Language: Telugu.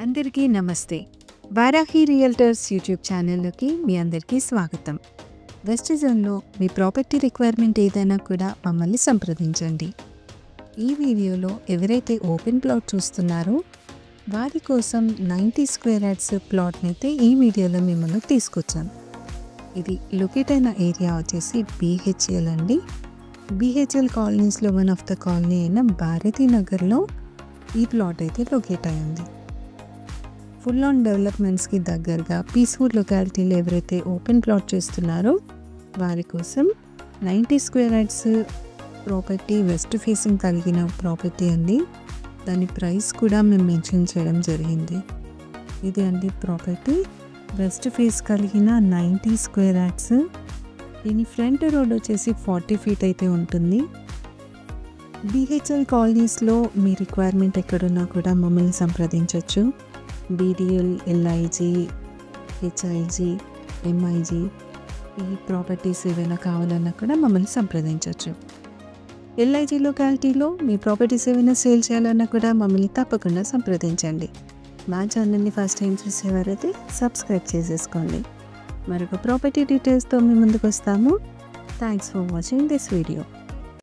అందరికీ నమస్తే. వారాహి రియల్టర్స్ యూట్యూబ్ ఛానల్లోకి మీ అందరికీ స్వాగతం. వెస్ట్ జోన్లో మీ ప్రాపర్టీ రిక్వైర్మెంట్ ఏదైనా కూడా మమ్మల్ని సంప్రదించండి. ఈ వీడియోలో ఎవరైతే ఓపెన్ ప్లాట్ చూస్తున్నారో వారి కోసం 90 స్క్వేర్ యార్డ్స్ ప్లాట్ని అయితే ఈ వీడియోలో మిమ్మల్ని తీసుకొచ్చాను. ఇది లొకేట్ అయిన ఏరియా వచ్చేసి BHL అండి. BHL కాలనీస్లో వన్ ఆఫ్ ద కాలనీ అయిన భారతీ నగర్లో ఈ ప్లాట్ అయితే లొకేట్ అయ్యింది. ఫుల్ ఆన్ డెవలప్మెంట్స్కి దగ్గరగా పీస్ఫుల్ లొకాలిటీలో ఎవరైతే ఓపెన్ ప్లాట్ చేస్తున్నారో వారి కోసం 90 square yards property west facing కలిగిన ప్రాపర్టీ అండి. దాని ప్రైస్ కూడా మేము మెన్షన్ చేయడం జరిగింది. ఇది అండి ప్రాపర్టీ వెస్ట్ ఫేస్ కలిగిన 90 స్క్వేర్ యార్డ్స్. దీని ఫ్రంట్ రోడ్ వచ్చేసి 40 ఫీట్ అయితే ఉంటుంది. BHL కాలనీస్లో మీ రిక్వైర్మెంట్ ఎక్కడున్నా కూడా మమ్మల్ని సంప్రదించవచ్చు. BDL, LIG, HIG, MIG ఈ ప్రాపర్టీస్ ఏవైనా కావాలన్నా కూడా మమ్మల్ని సంప్రదించవచ్చు. LIG లొకాలిటీలో మీ ప్రాపర్టీస్ ఏమైనా సేల్ చేయాలన్నా కూడా మమ్మల్ని తప్పకుండా సంప్రదించండి. మా ఛానల్ని ఫస్ట్ టైం చూసేవారైతే సబ్స్క్రైబ్ చేసేసుకోండి. మరొక ప్రాపర్టీ డీటెయిల్స్తో మీ ముందుకు వస్తాము. Thanks for watching this video.